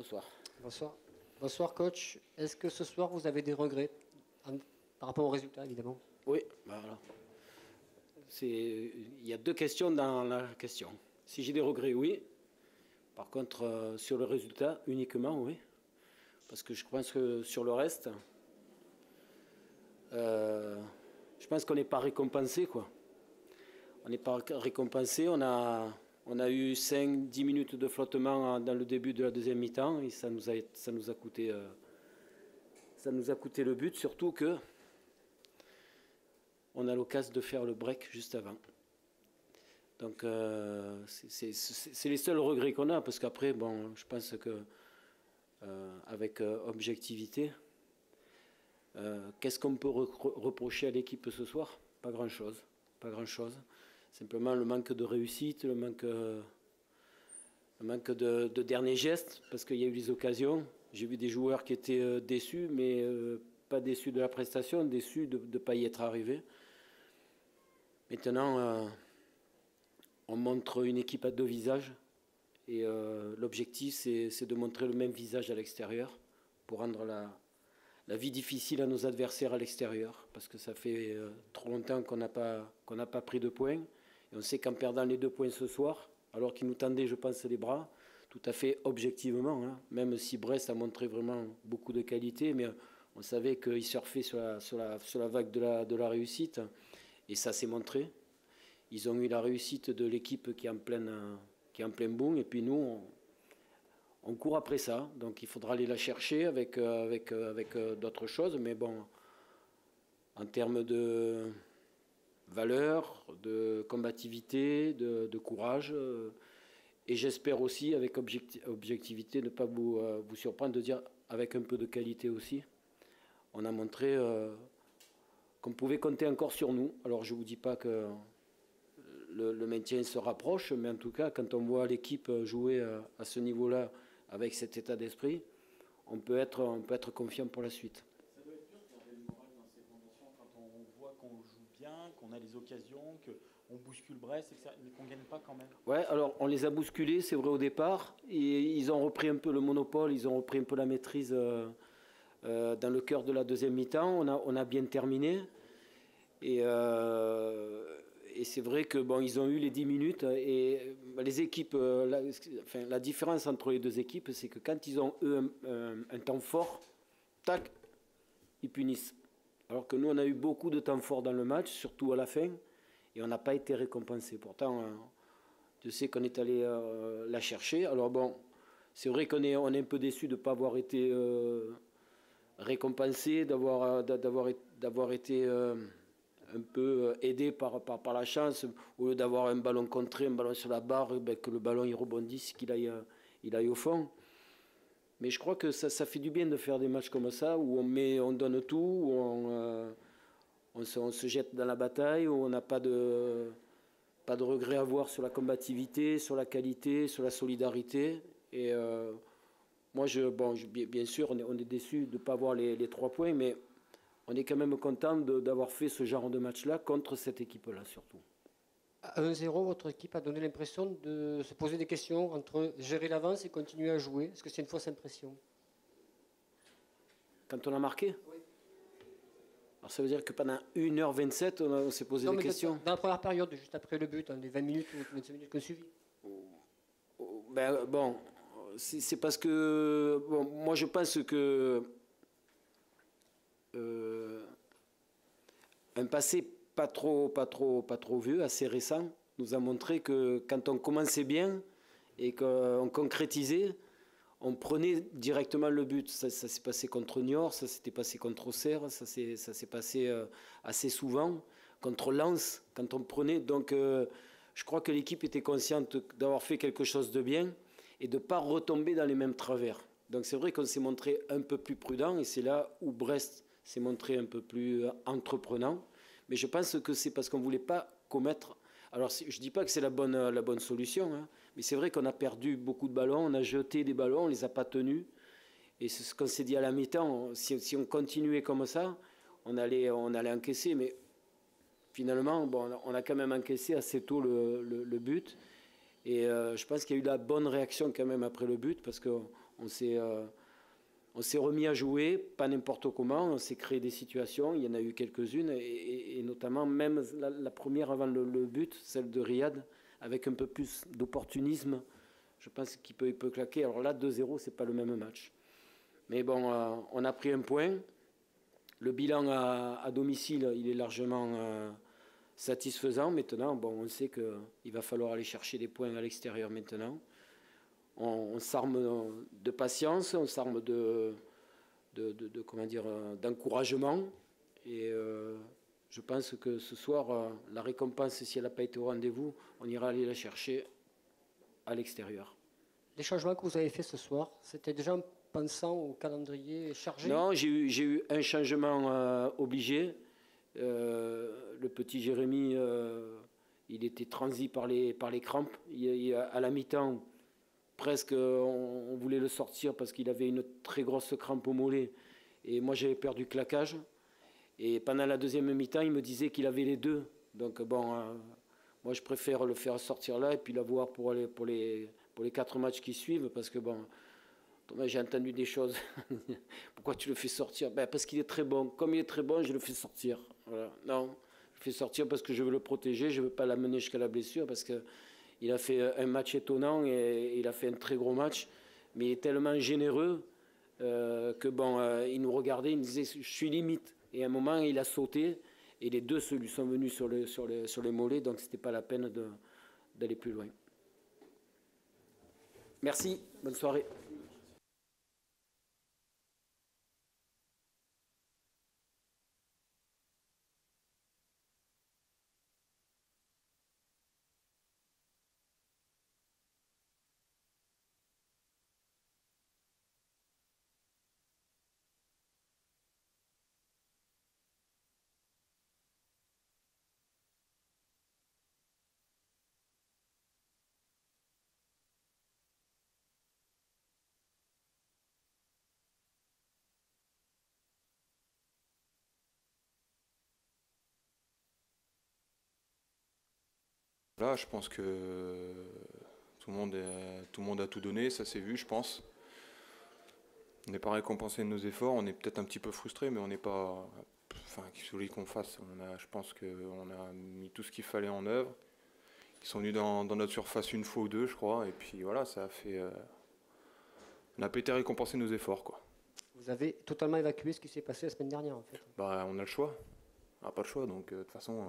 Bonsoir. Bonsoir. Bonsoir coach. Est-ce que ce soir vous avez des regrets par rapport au résultat évidemment? Oui, voilà. Il y a deux questions dans la question. Si j'ai des regrets, oui. Par contre, sur le résultat, uniquement, oui. Parce que je pense que sur le reste, je pense qu'on n'est pas récompensé, quoi. On n'est pas récompensé. On a eu 5-10 minutes de flottement dans le début de la deuxième mi-temps et ça nous a coûté le but, surtout que on a l'occasion de faire le break juste avant. Donc c'est les seuls regrets qu'on a, parce qu'après, bon, je pense que avec objectivité, qu'est-ce qu'on peut reprocher à l'équipe ce soir? Pas grand-chose. Pas grand-chose. Simplement le manque de réussite, le manque de dernier geste, parce qu'il y a eu des occasions. J'ai vu des joueurs qui étaient déçus, mais pas déçus de la prestation, déçus de ne pas y être arrivés. Maintenant, on montre une équipe à deux visages, et l'objectif, c'est de montrer le même visage à l'extérieur, pour rendre la vie difficile à nos adversaires à l'extérieur, parce que ça fait trop longtemps qu'on n'a pas pris de points. Et on sait qu'en perdant les 2 points ce soir, alors qu'ils nous tendaient, je pense, les bras, tout à fait objectivement, hein, même si Brest a montré vraiment beaucoup de qualité, mais on savait qu'ils surfaient sur la vague de la réussite, et ça s'est montré. Ils ont eu la réussite de l'équipe qui est en plein boom, et puis nous, on court après ça, donc il faudra aller la chercher avec d'autres choses, mais bon, en termes de valeur, de combativité, de courage, et j'espère aussi avec objectivité ne pas vous surprendre, de dire avec un peu de qualité aussi. On a montré qu'on pouvait compter encore sur nous. Alors je ne vous dis pas que le maintien se rapproche, mais en tout cas quand on voit l'équipe jouer à ce niveau-là, avec cet état d'esprit, on peut être confiant pour la suite. Ça doit être dur de garder le moral dans ces conditions quand on voit qu'on joue bien, qu'on a les occasions, qu'on bouscule Brest, etc., mais qu'on ne gagne pas quand même. Ouais, alors on les a bousculés, c'est vrai au départ, et ils ont repris un peu le monopole, ils ont repris un peu la maîtrise dans le cœur de la deuxième mi-temps. On a bien terminé, et c'est vrai que bon, ils ont eu les 10 minutes, et les équipes, la différence entre les deux équipes, c'est que quand ils ont eu un temps fort, tac, ils punissent. Alors que nous, on a eu beaucoup de temps fort dans le match, surtout à la fin, et on n'a pas été récompensé. Pourtant, je sais qu'on est allé la chercher. Alors bon, c'est vrai qu'on est un peu déçu de ne pas avoir été récompensé, d'avoir été un peu aidé par la chance, au lieu d'avoir un ballon contré, un ballon sur la barre, ben, que le ballon il rebondisse, qu'il aille au fond. Mais je crois que ça fait du bien de faire des matchs comme ça, où on donne tout, où on se jette dans la bataille, où on n'a pas de regret à avoir sur la combativité, sur la qualité, sur la solidarité. Et moi, bien sûr, on est déçu de ne pas avoir les 3 points, mais on est quand même content d'avoir fait ce genre de match-là contre cette équipe-là, surtout. À 1-0, votre équipe a donné l'impression de se poser des questions entre gérer l'avance et continuer à jouer. Est-ce que c'est une fausse impression? Quand on a marqué? Oui. Alors ça veut dire que pendant 1h27, on s'est posé des questions? Dans la première période, juste après le but, les 20 minutes ou 25 minutes qui ont suivi. Ben, bon, c'est parce que... Bon, moi, je pense que... un passé pas trop vieux, assez récent, nous a montré que quand on commençait bien et qu'on concrétisait, on prenait directement le but. Ça s'est passé contre Niort, ça s'était passé contre Auxerre, ça s'est passé assez souvent contre Lens, quand on prenait. Donc je crois que l'équipe était consciente d'avoir fait quelque chose de bien et de ne pas retomber dans les mêmes travers. Donc c'est vrai qu'on s'est montré un peu plus prudent, et c'est là où Brest s'est montré un peu plus entreprenant. Mais je pense que c'est parce qu'on ne voulait pas commettre... Alors, je ne dis pas que c'est la bonne solution, hein, mais c'est vrai qu'on a perdu beaucoup de ballons, on a jeté des ballons, on ne les a pas tenus. Et c'est ce qu'on s'est dit à la mi-temps. Si on continuait comme ça, on allait encaisser. Mais finalement, bon, on a quand même encaissé assez tôt le but. Et je pense qu'il y a eu la bonne réaction quand même après le but, parce qu'on On s'est remis à jouer, pas n'importe comment, on s'est créé des situations, il y en a eu quelques-unes, et notamment même la première avant le but, celle de Riyad, avec un peu plus d'opportunisme, je pense qu'il peut claquer. Alors là, 2-0, c'est pas le même match. Mais bon, on a pris un point. Le bilan à domicile, il est largement satisfaisant maintenant. Bon, on sait qu'il va falloir aller chercher des points à l'extérieur maintenant. On s'arme de patience, on s'arme d'encouragement. Et je pense que ce soir, la récompense, si elle n'a pas été au rendez-vous, on ira aller la chercher à l'extérieur. Les changements que vous avez faits ce soir, c'était déjà en pensant au calendrier chargé? Non, j'ai eu un changement obligé. Le petit Jérémy, il était transi par les crampes. À la mi-temps, presque, on voulait le sortir parce qu'il avait une très grosse crampe au mollet. Et moi, j'avais peur du claquage. Et pendant la deuxième mi-temps, il me disait qu'il avait les deux. Donc bon, moi, je préfère le faire sortir là et puis l'avoir pour les 4 matchs qui suivent. Parce que bon, j'ai entendu des choses. Pourquoi tu le fais sortir? Parce qu'il est très bon. Comme il est très bon, je le fais sortir. Voilà. Non, je le fais sortir parce que je veux le protéger. Je ne veux pas l'amener jusqu'à la blessure parce qu'il a fait un match étonnant et il a fait un très gros match. Mais il est tellement généreux que bon, il nous regardait, il nous disait je suis limite. Et à un moment, il a sauté et les deux lui sont venus sur les mollets. Donc, ce n'était pas la peine d'aller plus loin. Merci. Bonne soirée. Là, je pense que tout le monde a tout donné, ça s'est vu, je pense. On n'est pas récompensé de nos efforts, on est peut-être un petit peu frustré, mais on n'est pas. Enfin, qu'il faut qu'on fasse. Je pense qu'on a mis tout ce qu'il fallait en œuvre. Ils sont venus dans notre surface une fois ou deux, je crois, et puis voilà, ça a fait. On n'a pas été récompensé de nos efforts, quoi. Vous avez totalement évacué ce qui s'est passé la semaine dernière, en fait. On a le choix. On n'a pas le choix, donc de toute façon.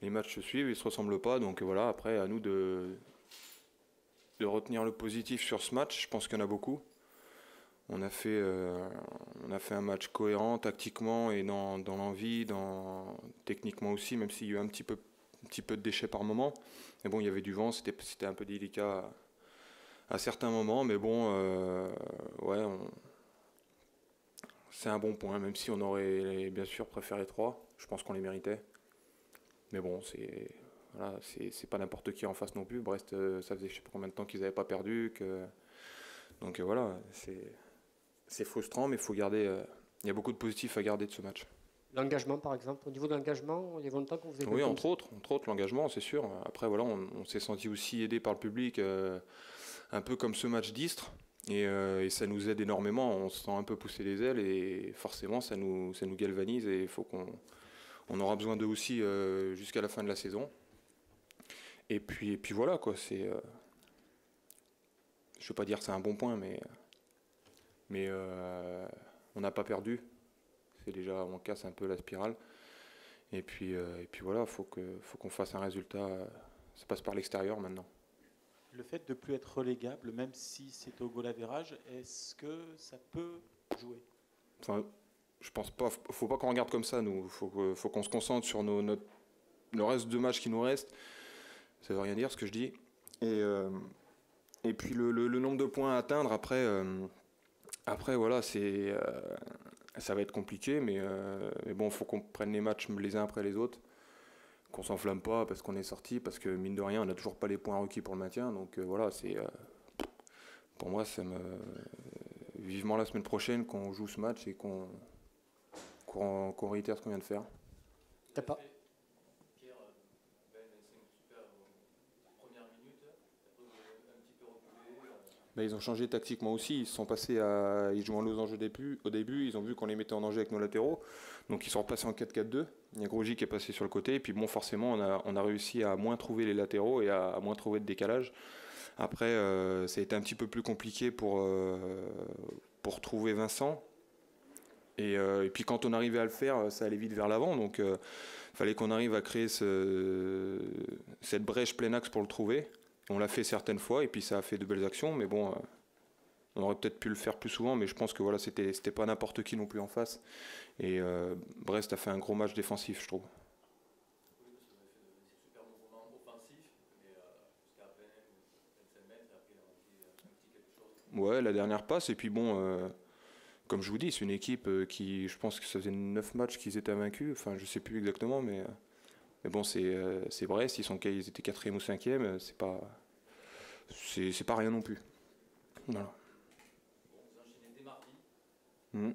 Les matchs se suivent, ils ne se ressemblent pas, donc voilà, après à nous de retenir le positif sur ce match. Je pense qu'il y en a beaucoup. On a fait un match cohérent tactiquement et dans l'envie, techniquement aussi, même s'il y a eu un petit peu de déchets par moment. Mais bon, il y avait du vent, c'était un peu délicat à certains moments, mais bon, ouais, c'est un bon point, même si on aurait bien sûr préféré 3. Je pense qu'on les méritait. Mais bon, c'est pas n'importe qui en face non plus. Brest, ça faisait je sais pas combien de temps qu'ils n'avaient pas perdu. Donc voilà, c'est frustrant, mais il faut garder. Il y a beaucoup de positifs à garder de ce match. L'engagement, par exemple, au niveau de l'engagement, il y a longtemps qu'on vous a... Oui, entre autres, l'engagement, c'est sûr. Après, voilà, on s'est senti aussi aidé par le public, un peu comme ce match d'Istres. Et ça nous aide énormément. On se sent un peu pousser les ailes et forcément, ça nous galvanise et il faut on aura besoin d'eux aussi jusqu'à la fin de la saison. Et puis voilà, quoi. Je ne veux pas dire que c'est un bon point, mais on n'a pas perdu. C'est déjà, on casse un peu la spirale. Et puis voilà, faut qu'on fasse un résultat. Ça passe par l'extérieur maintenant. Le fait de ne plus être relégable, même si c'est au goal average, est-ce que ça peut jouer? Enfin, je pense pas. Faut pas qu'on regarde comme ça, nous. Faut qu'on se concentre sur le reste de matchs qui nous reste. Ça veut rien dire ce que je dis. Et puis le nombre de points à atteindre après voilà, ça va être compliqué, mais bon, faut qu'on prenne les matchs les uns après les autres, qu'on s'enflamme pas parce qu'on est sorti, parce que mine de rien, on n'a toujours pas les points requis pour le maintien. Donc voilà, pour moi, vivement la semaine prochaine qu'on joue ce match et qu'on réitère ce qu'on vient de faire. T'as pas. Bah, ils ont changé tactiquement aussi. Ils sont passés à. Ils jouent en losange au début. Ils ont vu qu'on les mettait en danger avec nos latéraux. Donc ils sont repassés en 4-4-2. Il y a Grosjean qui est passé sur le côté. Et puis bon, forcément, on a réussi à moins trouver les latéraux et à moins trouver de décalage. Après, ça a été un petit peu plus compliqué pour trouver Vincent. Et puis quand on arrivait à le faire, ça allait vite vers l'avant. Donc il fallait qu'on arrive à créer cette brèche plein axe pour le trouver. On l'a fait certaines fois et puis ça a fait de belles actions. Mais bon, on aurait peut-être pu le faire plus souvent. Mais je pense que voilà, c'était pas n'importe qui non plus en face. Et Brest a fait un gros match défensif, je trouve. Ouais, la dernière passe. Et puis bon, comme je vous dis, c'est une équipe qui, je pense que ça faisait 9 matchs qu'ils étaient vaincus. Enfin, je sais plus exactement, mais bon, c'est Brest. Ils étaient 4e ou 5e. C'est pas rien non plus. Voilà. Mmh.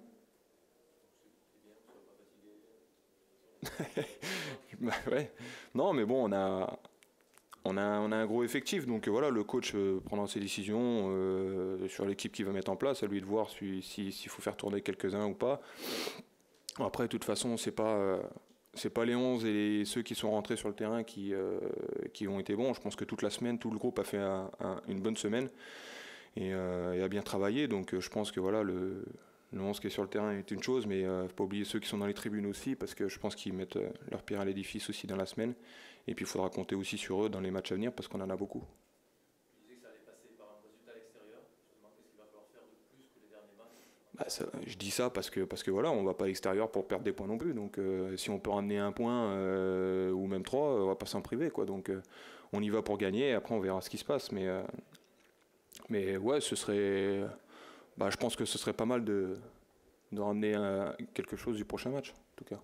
Bah ouais. Non, mais bon, on a un gros effectif, donc voilà, le coach prendra ses décisions sur l'équipe qu'il va mettre en place, à lui de voir s'il faut faire tourner quelques-uns ou pas. Après, de toute façon, c'est pas les 11 et ceux qui sont rentrés sur le terrain qui ont été bons. Je pense que toute la semaine, tout le groupe a fait une bonne semaine et a bien travaillé. Donc je pense que voilà, le 11 qui est sur le terrain est une chose, mais il ne faut pas oublier ceux qui sont dans les tribunes aussi, parce que je pense qu'ils mettent leur pierre à l'édifice aussi dans la semaine. Et puis il faudra compter aussi sur eux dans les matchs à venir, parce qu'on en a beaucoup. Tu disais que ça allait passer par un résultat à l'extérieur. Justement, qu'est-ce qu'il va falloir faire de plus que les derniers matchs? Bah, je dis ça parce que voilà, on ne va pas à l'extérieur pour perdre des points non plus. Donc si on peut ramener un point ou même 3, on ne va pas s'en priver, quoi. Donc on y va pour gagner, et après on verra ce qui se passe. Mais ouais, ce serait... Bah, je pense que ce serait pas mal de ramener quelque chose du prochain match, en tout cas.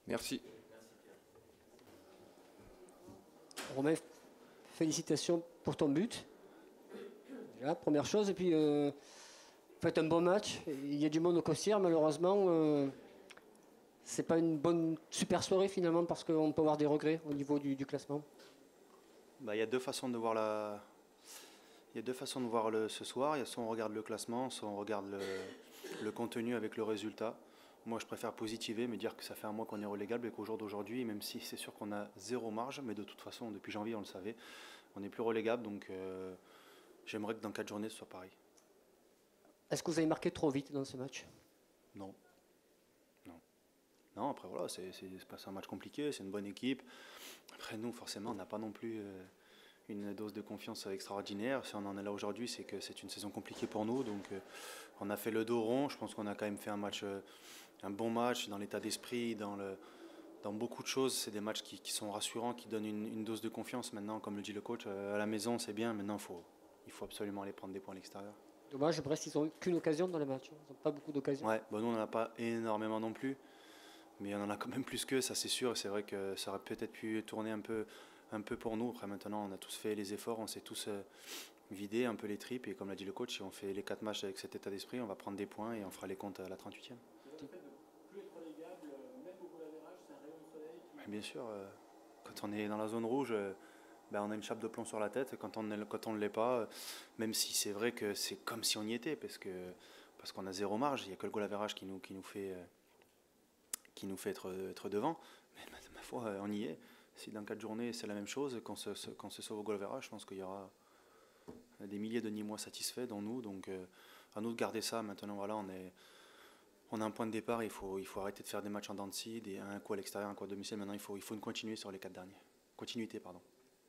Merci. Romain, félicitations pour ton but. Déjà, première chose. Et puis, vous faites un bon match. Il y a du monde au Costières, malheureusement. C'est pas une bonne super soirée finalement, parce qu'on peut avoir des regrets au niveau du classement. Bah, il y a deux façons de voir ce soir. Il y a soit on regarde le classement, soit on regarde le contenu avec le résultat. Moi, je préfère positiver, me dire que ça fait un mois qu'on est relégable et qu'au jour d'aujourd'hui, même si c'est sûr qu'on a zéro marge, mais de toute façon, depuis janvier, on le savait, on n'est plus relégable. Donc, j'aimerais que dans 4 journées, ce soit pareil. Est-ce que vous avez marqué trop vite dans ce match? Non. Non, après, voilà, c'est un match compliqué, c'est une bonne équipe. Après, nous, forcément, on n'a pas non plus une dose de confiance extraordinaire. Si on en est là aujourd'hui, c'est que c'est une saison compliquée pour nous. Donc, on a fait le dos rond. Je pense qu'on a quand même fait un bon match dans l'état d'esprit, dans beaucoup de choses. C'est des matchs qui sont rassurants, qui donnent une dose de confiance. Maintenant, comme le dit le coach, à la maison, c'est bien. Maintenant, il faut absolument aller prendre des points à l'extérieur. Dommage, Brest, ils n'ont qu'une occasion dans le match. Ils n'ont pas beaucoup d'occasions. Ouais, bon, nous, on n'en a pas énormément non plus. Mais on en a quand même plus qu'eux, ça c'est sûr. Et c'est vrai que ça aurait peut-être pu tourner un peu pour nous. Après, maintenant, on a tous fait les efforts, on s'est tous vidé un peu les tripes. Et comme l'a dit le coach, si on fait les 4 matchs avec cet état d'esprit, on va prendre des points et on fera les comptes à la 38e. Le fait de plus être relégable, même au goal average, c'est un rayon de soleil. Bien sûr, quand on est dans la zone rouge, on a une chape de plomb sur la tête. Quand on ne l'est pas, même si c'est vrai que c'est comme si on y était, parce qu'on a zéro marge, il n'y a que le goal average qui nous fait être devant. Mais ma foi, on y est. Si dans 4 journées c'est la même chose, qu'on se sauve au goal average, je pense qu'il y aura des milliers de Nîmois satisfaits, dont nous. Donc à nous de garder ça. Maintenant, voilà, on a un point de départ. Il faut arrêter de faire des matchs en dents de scie, un coup à l'extérieur, un coup à domicile. Maintenant, il faut une continuité sur les 4 derniers. Continuité, pardon.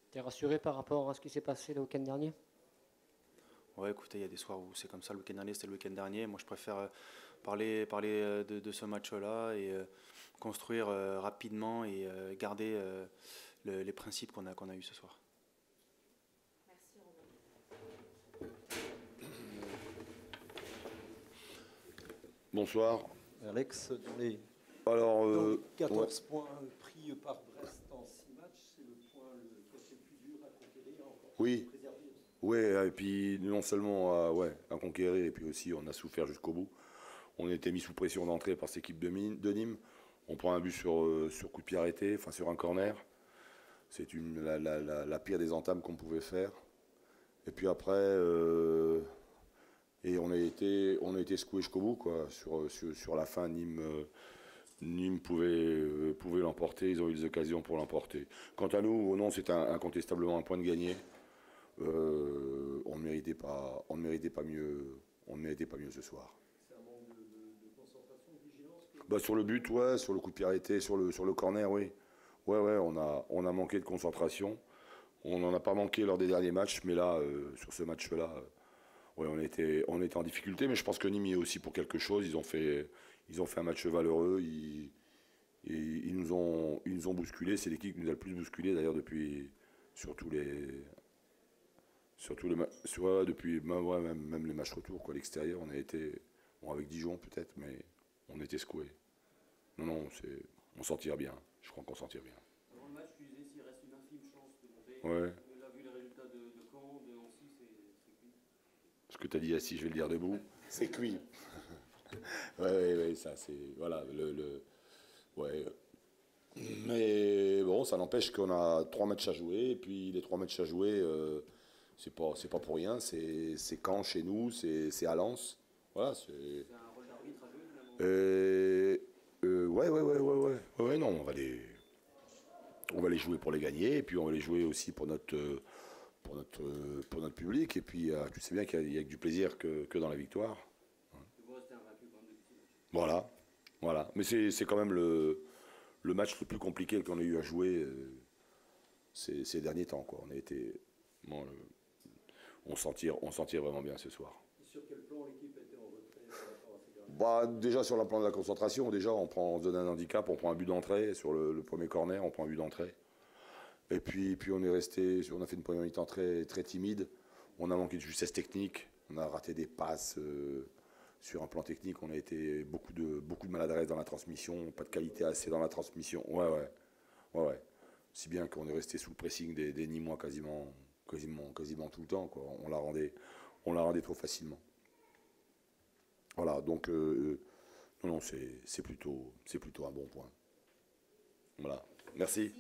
Tu es rassuré par rapport à ce qui s'est passé le week-end dernier? Ouais, écoutez, il y a des soirs où c'est comme ça. Le week-end dernier, c'était le week-end dernier. Moi, je préfère parler de ce match-là et construire rapidement et garder les principes qu'on a eus ce soir. Merci Romain. Bonsoir. Alex, dans les Alors, 14 points pris par Brest en 6 matchs, c'est le point qui a été le plus dur à conquérir, encore oui. préserver. Oui, et puis non seulement à conquérir, et puis aussi on a souffert jusqu'au bout. On a été mis sous pression d'entrée par cette équipe de Nîmes. On prend un but sur coup de pied arrêté, enfin sur un corner. C'est la pire des entames qu'on pouvait faire. Et puis après, et on a été secoué jusqu'au bout, quoi. Sur la fin, Nîmes pouvait l'emporter, ils ont eu des occasions pour l'emporter. Quant à nous, non, c'est incontestablement un point de gagné. On ne méritait pas mieux ce soir. C'est un manque de concentration, de vigilance Bah, sur le but, ouais, sur le coup de pied arrêté, sur le corner, oui. Ouais, on a manqué de concentration. On n'en a pas manqué lors des derniers matchs, mais là, sur ce match-là, ouais, on était en difficulté. Mais je pense que Nîmes y est aussi pour quelque chose. Ils ont fait un match valeureux. Ils nous ont bousculé. C'est l'équipe qui nous a le plus bousculé d'ailleurs depuis depuis même les matchs retour, quoi. L'extérieur, on a été bon avec Dijon peut-être, mais on était secoués. Non, on s'en tire bien. Je crois qu'on s'en tire bien. Avant le match, tu disais s'il reste une infime chance de monter. Ouais. Mais là, vu les résultats de Caen, de Nancy, c'est cuit. Ce que tu as dit assis, je vais le dire debout. C'est cuit. ouais, ça c'est voilà ouais. Mais bon, ça n'empêche qu'on a 3 matchs à jouer, et puis les 3 matchs à jouer, c'est pas pour rien. C'est Caen chez nous, c'est à Lens. Voilà, c'est un rôle d'arbitre à jouer finalement. ouais, non, on va les jouer pour les gagner, et puis on va les jouer aussi pour notre public, et puis tu sais bien qu'il y a que du plaisir que dans la victoire. Voilà. Mais c'est quand même le match le plus compliqué qu'on ait eu à jouer ces derniers temps, quoi. On s'en tire vraiment bien ce soir. Et sur quel plan l'équipe était en retrait par rapport à ces derniers? Bah, déjà sur le plan de la concentration, on se donne un handicap, on prend un but d'entrée sur le premier corner, on prend un but d'entrée. Et puis on est resté, on a fait une première mi-temps très, très timide. On a manqué de justesse technique, on a raté des passes. Sur un plan technique, on a été beaucoup de maladresse dans la transmission, pas de qualité assez dans la transmission. Ouais. Si bien qu'on est resté sous le pressing des Nîmois quasiment tout le temps, quoi. On la rendait trop facilement. Voilà, donc non, c'est plutôt un bon point. Voilà, merci.